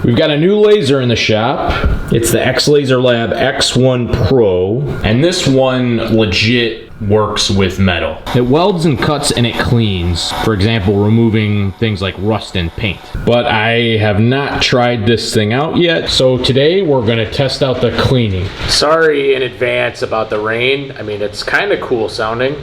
We've got a new laser in the shop. It's the XlaserLab X1 Pro, and this one legit works with metal. It welds and cuts and it cleans. For example, removing things like rust and paint. But I have not tried this thing out yet, so today we're gonna test out the cleaning. Sorry in advance about the rain. I mean, it's kind of cool sounding.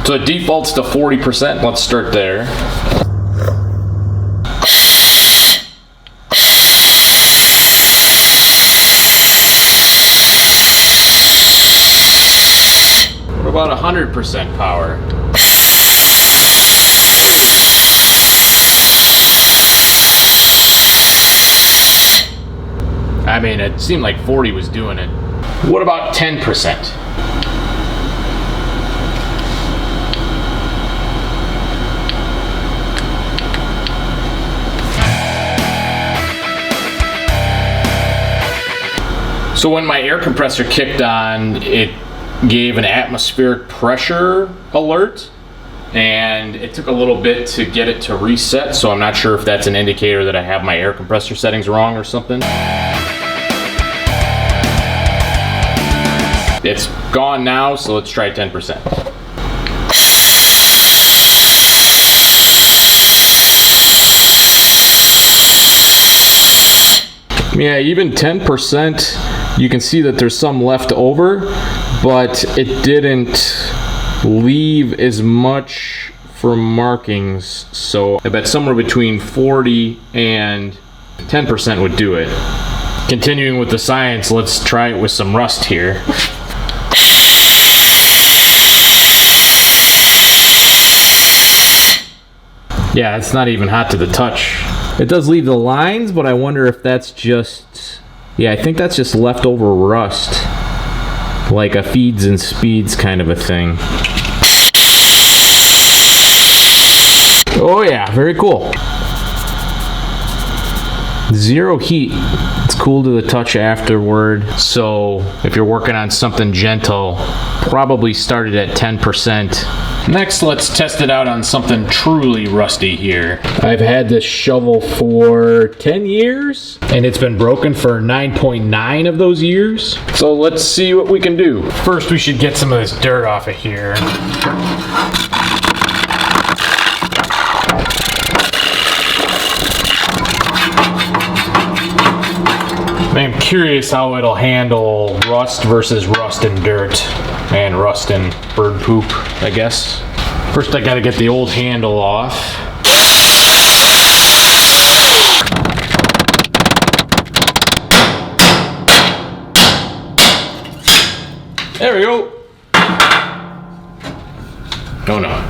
So it defaults to 40%. Let's start there. What about 100% power? I mean, it seemed like 40 was doing it. What about 10%? So when my air compressor kicked on, it gave an atmospheric pressure alert, and it took a little bit to get it to reset, so I'm not sure if that's an indicator that I have my air compressor settings wrong or something. It's gone now, so let's try 10%. Yeah, even 10%, you can see that there's some left over, but it didn't leave as much for markings. So I bet somewhere between 40 and 10% would do it. Continuing with the science, let's try it with some rust here. Yeah, it's not even hot to the touch. It does leave the lines, but I wonder if that's just, yeah, I think that's just leftover rust. Like a feeds and speeds kind of a thing. Oh yeah, very cool. Zero heat. It's cool to the touch afterward. So if you're working on something gentle, probably start it at 10%. Next, let's test it out on something truly rusty here. I've had this shovel for 10 years, and it's been broken for 9.9 of those years. So let's see what we can do. First, we should get some of this dirt off of here. I'm curious how it'll handle rust versus rust and dirt, and rust and bird poop, I guess. First I gotta get the old handle off. There we go. Oh no.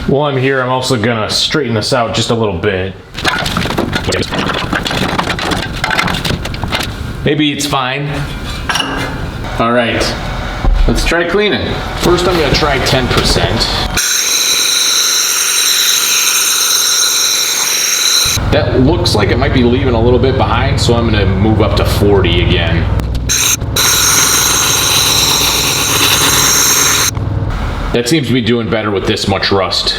While I'm here, I'm also gonna straighten this out just a little bit. Maybe it's fine. All right, let's try cleaning. First, I'm gonna try 10%. That looks like it might be leaving a little bit behind, so I'm gonna move up to 40 again. That seems to be doing better with this much rust.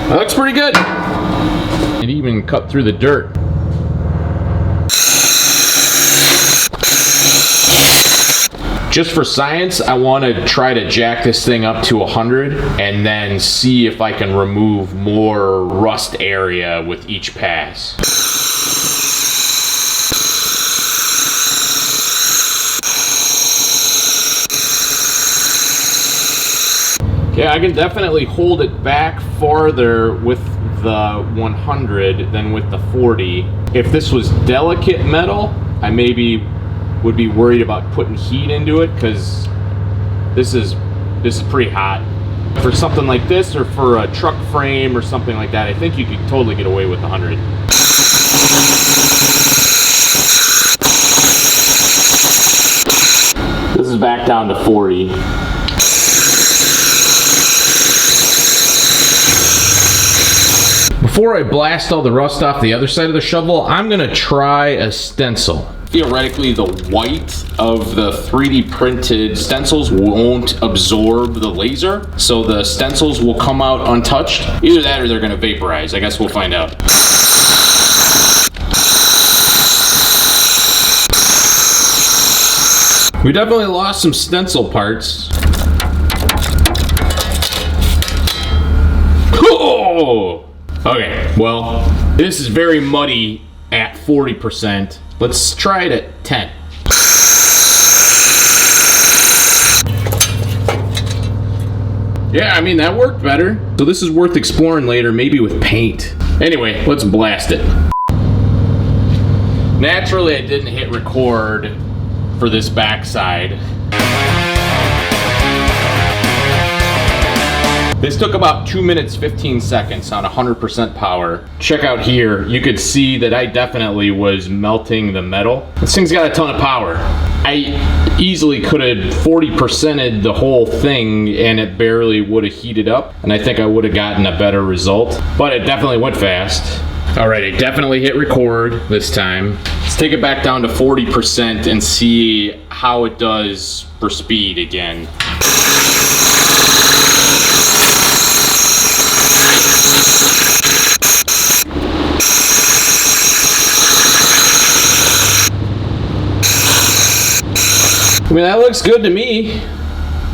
That looks pretty good. It even cut through the dirt. Just for science, I want to try to jack this thing up to 100 and then see if I can remove more rust area with each pass. Yeah, I can definitely hold it back farther with the 100 than with the 40. If this was delicate metal, I maybe would be worried about putting heat into it, because this is pretty hot. For something like this, or for a truck frame or something like that, I think you could totally get away with 100. This is back down to 40. Before I blast all the rust off the other side of the shovel, I'm gonna try a stencil. Theoretically, the white of the 3D printed stencils won't absorb the laser, so the stencils will come out untouched. Either that or they're gonna vaporize. I guess we'll find out. We definitely lost some stencil parts. Oh! Okay, well, this is very muddy at 40%. Let's try it at 10. Yeah, I mean, that worked better. So this is worth exploring later, maybe with paint. Anyway, let's blast it. Naturally, I didn't hit record for this backside. This took about 2 minutes 15 seconds on 100% power. Check out here, you could see that I definitely was melting the metal. This thing's got a ton of power. I easily could have 40%ed the whole thing and it barely would have heated up, and I think I would have gotten a better result, but it definitely went fast. All right, I definitely hit record this time. Let's take it back down to 40% and see how it does for speed again. I mean, that looks good to me.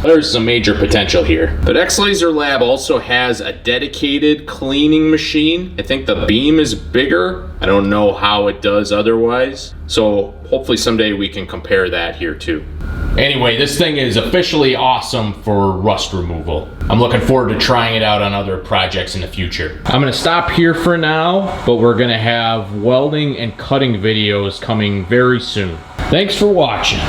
There's some major potential here. But XlaserLab also has a dedicated cleaning machine. I think the beam is bigger. I don't know how it does otherwise. So hopefully someday we can compare that here too. Anyway, this thing is officially awesome for rust removal. I'm looking forward to trying it out on other projects in the future. I'm gonna stop here for now, but we're gonna have welding and cutting videos coming very soon. Thanks for watching.